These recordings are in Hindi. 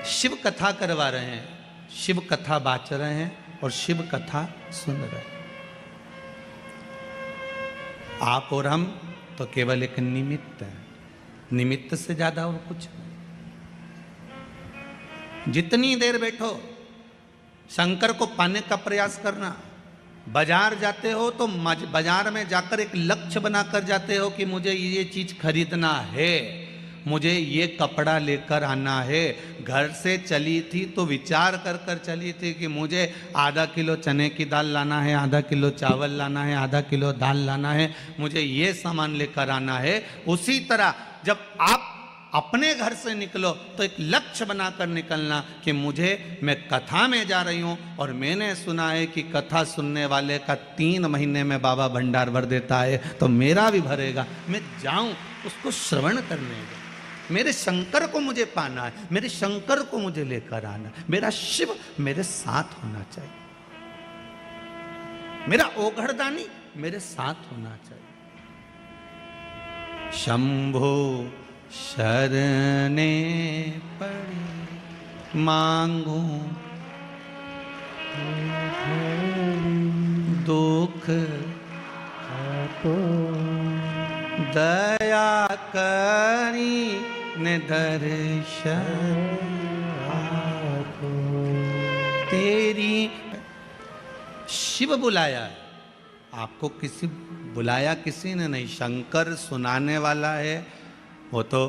शिव कथा करवा रहे हैं, शिव कथा बाच रहे हैं और शिव कथा सुन रहे हैं। आप और हम तो केवल एक निमित्त है, निमित्त से ज्यादा और कुछ नहीं। जितनी देर बैठो शंकर को पाने का प्रयास करना। बाजार जाते हो तो बाजार में जाकर एक लक्ष्य बनाकर जाते हो कि मुझे ये चीज खरीदना है, मुझे ये कपड़ा लेकर आना है। घर से चली थी तो विचार कर कर चली थी कि मुझे आधा किलो चने की दाल लाना है, आधा किलो चावल लाना है, आधा किलो दाल लाना है, मुझे ये सामान लेकर आना है। उसी तरह जब आप अपने घर से निकलो तो एक लक्ष्य बनाकर निकलना कि मैं कथा में जा रही हूं और मैंने सुना है कि कथा सुनने वाले का 3 महीने में बाबा भंडार भर देता है, तो मेरा भी भरेगा। मैं जाऊं उसको श्रवण करने, मेरे शंकर को मुझे पाना है, मेरे शंकर को मुझे लेकर आना है, मेरा शिव मेरे साथ होना चाहिए, मेरा ओघड़दानी मेरे साथ होना चाहिए। शंभो शरणे पड़ी मांगू दुख दया करी ने दर्शन तेरी। शिव बुलाया है आपको, बुलाया किसी ने नहीं, शंकर सुनाने वाला है। वो तो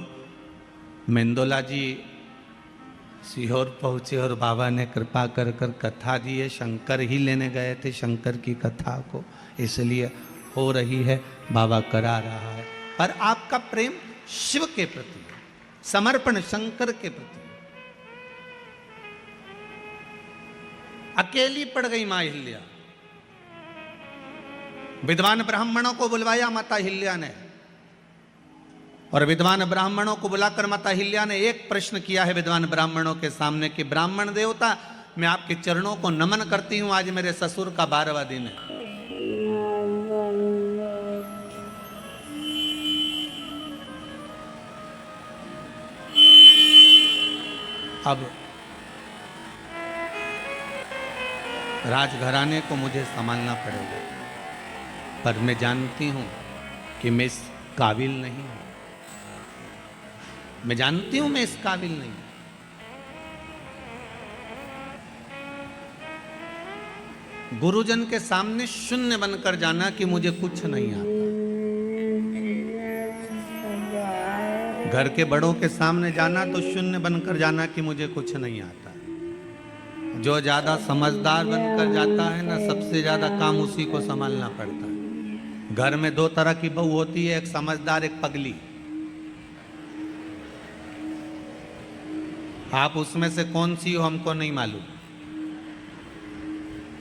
मेंदोला जी सीहोर पहुँचे और बाबा ने कृपा कर कर कथा दी है। शंकर ही लेने गए थे शंकर की कथा को, इसलिए हो रही है, बाबा करा रहा है। पर आपका प्रेम शिव के प्रति है, समर्पण शंकर के प्रति। अकेली पड़ गई मां हिल्या, विद्वान ब्राह्मणों को बुलवाया माता हिल्या ने, और विद्वान ब्राह्मणों को बुलाकर माता हिल्या ने एक प्रश्न किया है विद्वान ब्राह्मणों के सामने कि ब्राह्मण देवता, मैं आपके चरणों को नमन करती हूं, आज मेरे ससुर का 12वां दिन है। अब राजघराने को मुझे संभालना पड़ेगा, पर मैं जानती हूं कि मैं इस काबिल नहीं हूं, मैं जानती हूं मैं इस काबिल नहीं। गुरुजन के सामने शून्य बनकर जाना कि मुझे कुछ नहीं आता। घर के बड़ों के सामने जाना तो शून्य बनकर जाना कि मुझे कुछ नहीं आता। जो ज्यादा समझदार बनकर जाता है ना, सबसे ज्यादा काम उसी को संभालना पड़ता है। घर में 2 तरह की बहू होती है, एक समझदार एक पगली। आप उसमें से कौन सी हो हमको नहीं मालूम,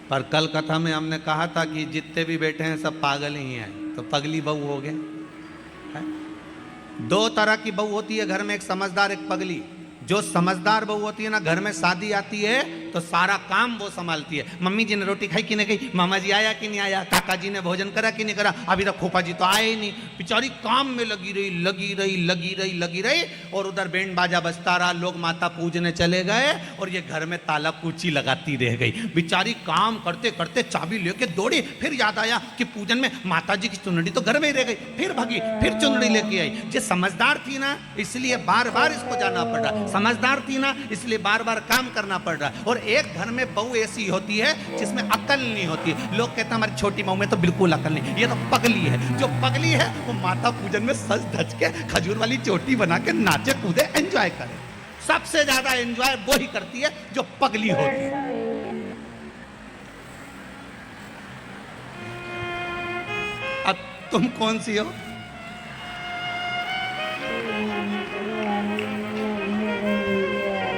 पर कल कथा में हमने कहा था कि जितने भी बैठे हैं सब पागल ही हैं, तो पगली बहू हो गए। 2 तरह की बहू होती है घर में, एक समझदार एक पगली। जो समझदार बहू होती है ना, घर में शादी आती है तो सारा काम वो संभालती है। मम्मी जी ने रोटी खाई कि नहीं खाई, मामा जी आया कि नहीं आया, काका जी ने भोजन करा कि नहीं करा, अभी तक खोपा जी तो आए ही नहीं। बेचारी काम में लगी रही और उधर बैंड बाजा बजता रहा, लोग माता पूजने चले गए और ये घर में ताला कुची लगाती रह गई। बेचारी काम करते करते चाबी लेके दौड़ी, फिर याद आया कि पूजन में माता जी की चुनरी तो घर में ही रह गई, फिर भागी, फिर चुनरी लेके आई। जो समझदार थी ना, इसलिए बार बार इसको जाना पड़ रहा, समझदार थी ना, इसलिए बार बार काम करना पड़ रहा। और एक घर में बहू ऐसी होती है जिसमें अकल नहीं होती। लोग कहते हैं हमारी छोटी बहू में तो बिल्कुल अकल नहीं, ये तो पगली है। जो पगली है वो माता पूजन में सज धज के खजूर वाली चोटी बना के नाचे कूदे, एंजॉय करे। सबसे ज्यादा एंजॉय वो ही करती है जो पगली होती है। अब तुम कौन सी हो?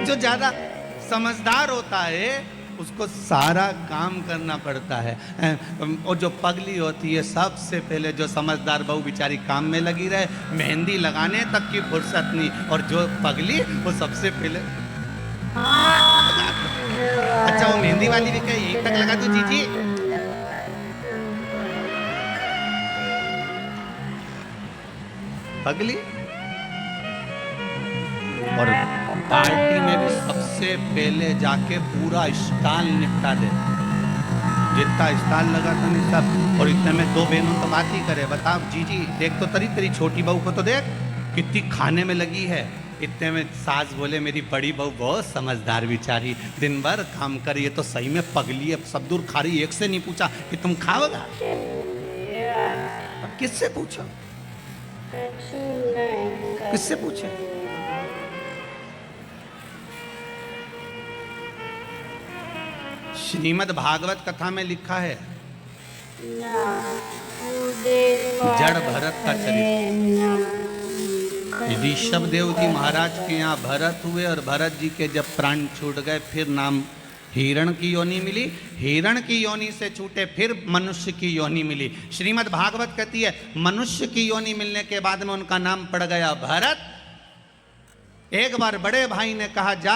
जो ज्यादा समझदार होता है उसको सारा काम करना पड़ता है, और जो पगली होती है सबसे पहले, जो समझदार बहू बेचारी काम में लगी रहे, मेहंदी लगाने तक की फुर्सत नहीं, और जो पगली वो सबसे पहले अच्छा वो मेहंदी वाली भी कहे यहीं तक लगा दो जीजी। पगली और पार्टी में भी सबसे पहले जाके पूरा स्टॉल निपटा दे, जितना स्टॉल लगा था नहीं सब। और इतने में दो बहनों तो बात ही करे, बताओ जीजी देख तो तेरी छोटी बहू को तो देख कितनी खाने में लगी है। इतने में सास बोले मेरी बड़ी बहू बहुत समझदार बिचारी, दिन भर काम कर, ये तो सही में पगली है, सब दूर खा रही, एक से नहीं पूछा कि तुम खाओगा, किससे पूछो, किससे पूछे। श्रीमद् भागवत कथा में लिखा है जड़ भरत का चरित्र। ऋषभ देव जी महाराज के यहाँ भरत हुए और भरत जी के जब प्राण छूट गए फिर नाम हिरण की योनि मिली, हिरण की योनि से छूटे फिर मनुष्य की योनि मिली। श्रीमद् भागवत कहती है मनुष्य की योनि मिलने के बाद में उनका नाम पड़ गया भरत। एक बार बड़े भाई ने कहा जा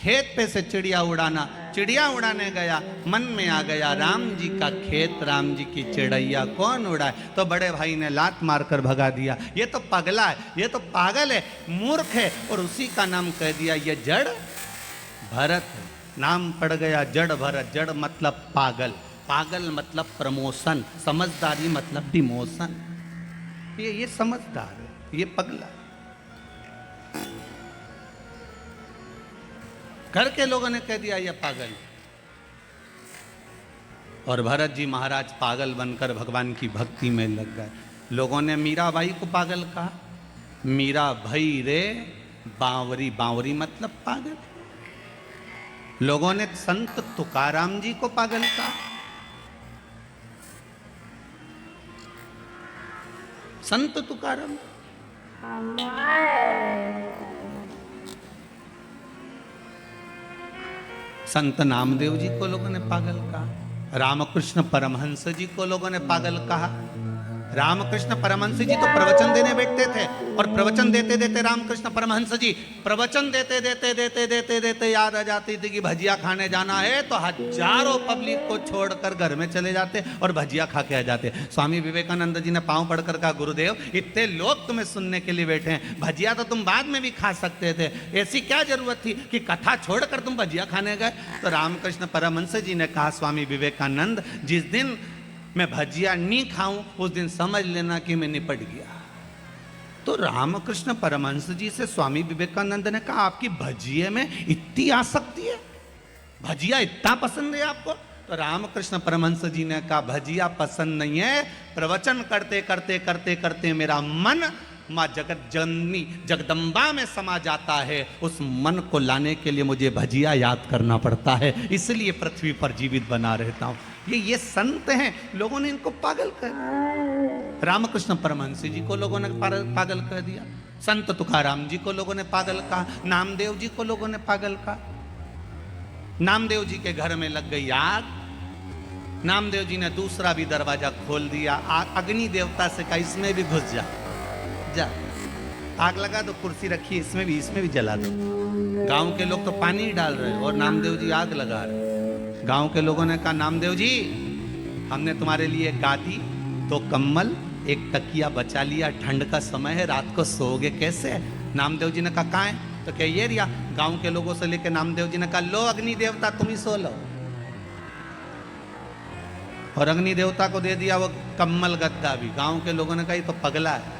खेत पे से चिड़िया उड़ाना, चिड़िया उड़ाने गया, मन में आ गया राम जी का खेत, राम जी की चिड़ैया कौन उड़ाए, तो बड़े भाई ने लात मारकर भगा दिया, ये तो पगला है, ये तो पागल है, मूर्ख है, और उसी का नाम कह दिया ये जड़ भरत। नाम पड़ गया जड़ भरत। जड़ मतलब पागल, पागल मतलब प्रमोशन, समझदारी मतलब डिमोशन। ये समझदार है, ये पगला। घर के लोगों ने कह दिया ये पागल। और भरत जी महाराज पागल बनकर भगवान की भक्ति में लग गए। लोगों ने मीराबाई को पागल कहा, मीरा भई रे बावरी, बावरी मतलब पागल। लोगों ने संत तुकाराम जी को पागल कहा, संत तुकाराम। संत नामदेव जी को लोगों ने पागल कहा, रामकृष्ण परमहंस जी को लोगों ने पागल कहा। रामकृष्ण परमहंस जी तो प्रवचन देने बैठते थे और प्रवचन देते देते रामकृष्ण परमहंस जी प्रवचन देते देते देते देते देते याद आ जाती थी कि भजिया खाने जाना है, तो हजारों पब्लिक को छोड़कर घर में चले जाते और भजिया खा के आ जाते। स्वामी विवेकानंद जी ने पांव पड़कर कहा गुरुदेव इतने लोग तुम्हें सुनने के लिए बैठे हैं, भजिया तो तुम बाद में भी खा सकते थे, ऐसी क्या जरूरत थी कि कथा छोड़कर तुम भजिया खाने गए। तो रामकृष्ण परमहंस जी ने कहा स्वामी विवेकानंद जिस दिन मैं भजिया नहीं खाऊं उस दिन समझ लेना कि मैं निपट गया। तो रामकृष्ण परमहंस जी से स्वामी विवेकानंद ने कहा आपकी भजिए में इतनी आसक्ति है, भजिया इतना पसंद है आपको? तो रामकृष्ण परमहंस जी ने कहा भजिया पसंद नहीं है, प्रवचन करते करते करते करते मेरा मन माँ जगत जननी जगदम्बा में समा जाता है, उस मन को लाने के लिए मुझे भजिया याद करना पड़ता है, इसलिए पृथ्वी पर जीवित बना रहता हूँ। ये संत हैं, लोगों ने इनको पागल कर, रामकृष्ण परमहंस जी को लोगों ने पागल कर दिया, संत तुकाराम जी को लोगों ने पागल कहा, नामदेव जी को लोगों ने पागल कहा। नामदेव जी के घर में लग गई आग, नामदेव जी ने दूसरा भी दरवाजा खोल दिया, अग्नि देवता से कहा इसमें भी घुस जा, जा आग लगा दो, कुर्सी रखी इसमें भी जला दो। गांव के लोग तो पानी डाल रहे और नामदेव जी आग लगा रहे। गांव के लोगों ने कहा नामदेव जी हमने तुम्हारे लिए गादी, तो कम्बल, एक तकिया बचा लिया, ठंड का समय है, रात को सोओगे कैसे? नामदेव जी ने कहा कहाँ है? तो क्या ये रिया? गांव के लोगों से लेकर नामदेव जी ने कहा लो अग्नि देवता तुम ही सो लो, और अग्नि देवता को दे दिया वो कम्बल गद्दा भी। गांव के लोगों ने कहा ये तो पगला है,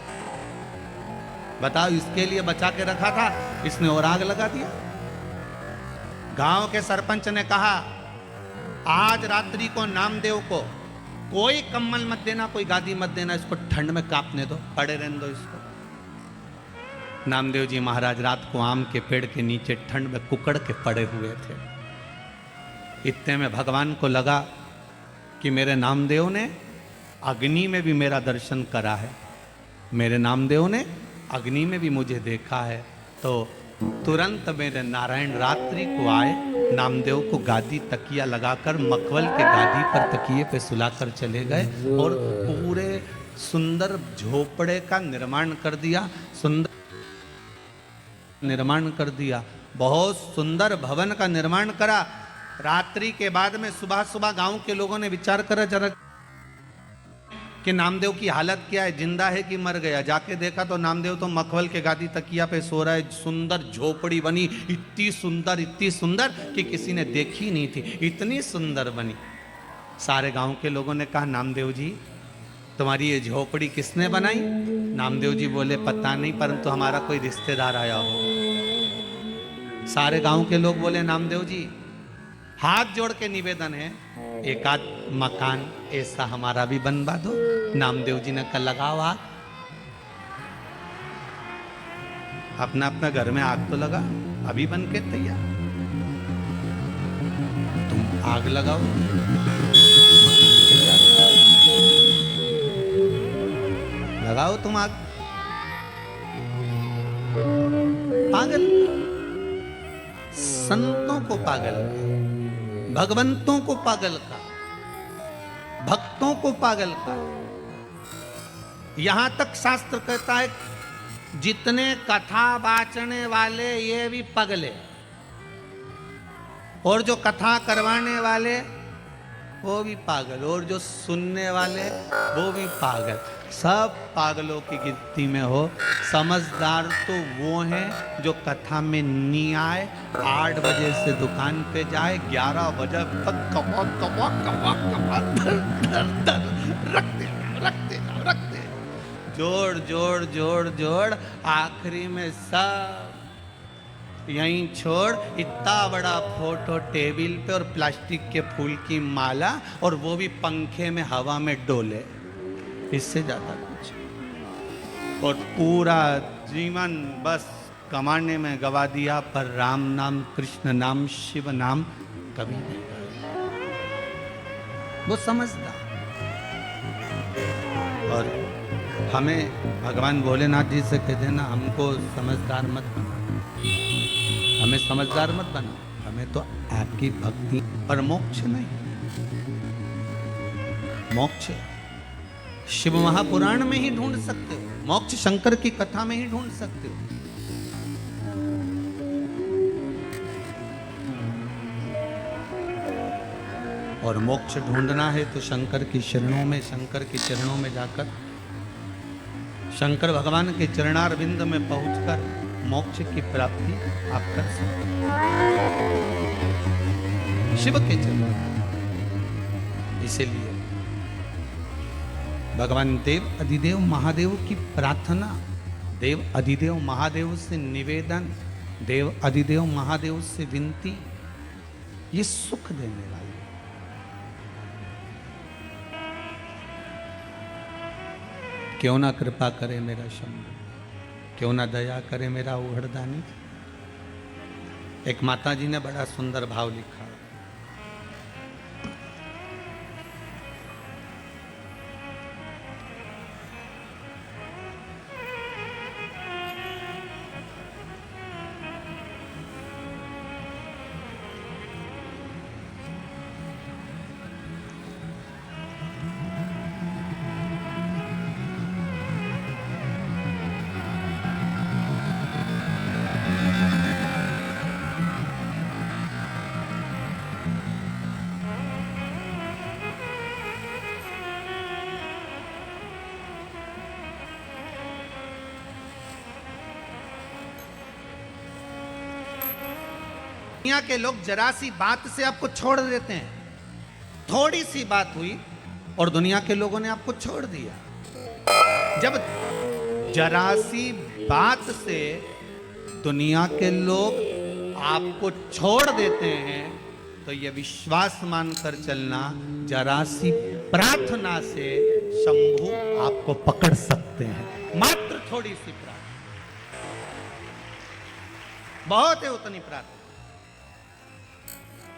बताओ इसके लिए बचा के रखा था, इसने और आग लगा दिया। गांव के सरपंच ने कहा आज रात्रि को नामदेव को कोई कम्बल मत देना, कोई गादी मत देना, इसको ठंड में कांपने दो, पड़े रहने दो इसको। नामदेव जी महाराज रात को आम के पेड़ के नीचे ठंड में कुकड़ के पड़े हुए थे। इतने में भगवान को लगा कि मेरे नामदेव ने अग्नि में भी मेरा दर्शन करा है, मेरे नामदेव ने अग्नि में भी मुझे देखा है। तो तुरंत मेरे नारायण रात्रि को आए, नामदेव को गादी तकिया लगाकर मखमल के गादी पर तकिए पे सुलाकर चले गए और पूरे सुंदर झोपड़े का निर्माण कर दिया, सुंदर निर्माण कर दिया, बहुत सुंदर भवन का निर्माण करा। रात्रि के बाद में सुबह सुबह गांव के लोगों ने विचार करा जरा कि नामदेव की हालत क्या है, जिंदा है कि मर गया। जाके देखा तो नामदेव तो मखमल के गादी तकिया पे सो रहा है। सुंदर झोपड़ी बनी, इतनी सुंदर कि किसी ने देखी नहीं थी, इतनी सुंदर बनी। सारे गांव के लोगों ने कहा, नामदेव जी तुम्हारी ये झोपड़ी किसने बनाई? नामदेव जी बोले, पता नहीं, परंतु हमारा कोई रिश्तेदार आया होगा। सारे गांव के लोग बोले, नामदेव जी हाथ जोड़ के निवेदन है, एक आध मकान ऐसा हमारा भी बनवा दो। नामदेव जी ने कहा, लगाओ आग। अपना अपना घर में आग तो लगा, अभी बन के तैयार। तुम आग लगाओ, लगाओ तुम आग। पागल, संतों को पागल, भगवंतों को पागल का, भक्तों को पागल का। यहां तक शास्त्र कहता है जितने कथा बाचने वाले ये भी पगले, और जो कथा करवाने वाले वो भी पागल, और जो सुनने वाले वो भी पागल। सब पागलों की गिनती में हो। समझदार तो वो हैं जो कथा में नहीं आए, 8 बजे से दुकान पे जाए, 11 बजे तक कमा रख दे, जोड़ आखिरी में सब यहीं छोड़। इतना बड़ा फोटो टेबल पे और प्लास्टिक के फूल की माला, और वो भी पंखे में हवा में डोले, इससे ज्यादा कुछ। और पूरा जीवन बस कमाने में गवा दिया, पर राम नाम, कृष्ण नाम, शिव नाम कभी नहीं। वो समझदा। और हमें भगवान भोलेनाथ जी से कहते हैं ना, हमको समझदार मत बना, हमें समझदार मत बना, हमें तो आपकी भक्ति और मोक्ष नहीं। मोक्ष शिव महापुराण में ही ढूंढ सकते हो, मोक्ष शंकर की कथा में ही ढूंढ सकते हो। और मोक्ष ढूंढना है तो शंकर की शरणों में, शंकर के चरणों में जाकर, शंकर भगवान के चरणारविंद में पहुंचकर मोक्ष की प्राप्ति आप कर सकते हैं शिव के चरण। इसीलिए भगवान देव अधिदेव महादेव की प्रार्थना, देव अधिदेव महादेव से निवेदन, देव अधिदेव महादेव से विनती, ये सुख देने वाली। क्यों ना कृपा करे मेरा शंभु, क्यों ना दया करे मेरा उघड़दानी। एक माता जी ने बड़ा सुंदर भाव लिखा, दुनिया के लोग जरा सी बात से आपको छोड़ देते हैं। थोड़ी सी बात हुई और दुनिया के लोगों ने आपको छोड़ दिया। जब जरा सी बात से दुनिया के लोग आपको छोड़ देते हैं तो यह विश्वास मानकर चलना, जरा सी प्रार्थना से शंभू आपको पकड़ सकते हैं। मात्र थोड़ी सी प्रार्थना, बहुत है उतनी प्रार्थना।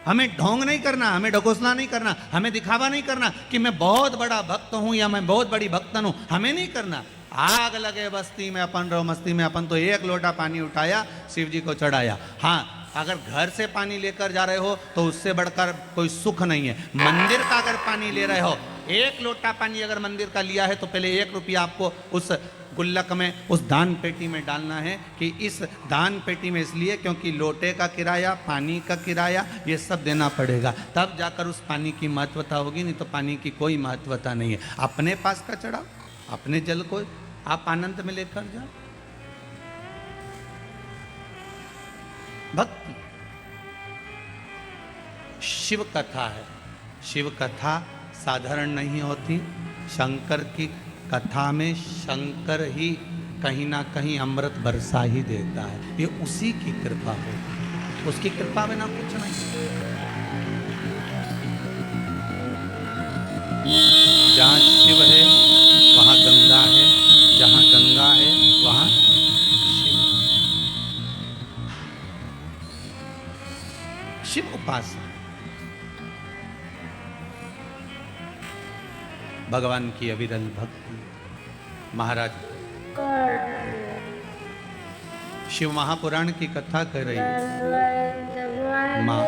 हमें ढोंग नहीं करना, हमें ढकोसला नहीं करना, हमें दिखावा नहीं करना कि मैं बहुत बड़ा भक्त हूं या मैं बहुत बड़ी भक्तन हूं, हमें नहीं करना। आग लगे बस्ती में अपन रहो मस्ती में अपन, तो एक लोटा पानी उठाया शिव जी को चढ़ाया। हाँ, अगर घर से पानी लेकर जा रहे हो तो उससे बढ़कर कोई सुख नहीं है। मंदिर का अगर पानी ले रहे हो, एक लोटा पानी अगर मंदिर का लिया है तो पहले 1 रुपया आपको उस गुल्लक में उस दान पेटी में डालना है कि इस दान पेटी में इसलिए क्योंकि लोटे का किराया, पानी का किराया, ये सब देना पड़ेगा, तब जाकर उस पानी की महत्वता होगी, नहीं तो पानी की कोई महत्वता नहीं है। अपने पास का चढ़ाओ, अपने जल को आप आनंद में लेकर जाओ। भक्ति शिव कथा है। शिव कथा साधारण नहीं होती। शंकर की कथा में शंकर ही कहीं ना कहीं अमृत बरसा ही देता है। ये उसी की कृपा है, उसकी कृपा बिना कुछ नहीं। जहाँ शिव है वहाँ गंगा है, जहाँ गंगा है वहाँ शिव। शिव उपासना भगवान की अविरल भक्ति। महाराज शिव महापुराण की कथा कर रही है। माँ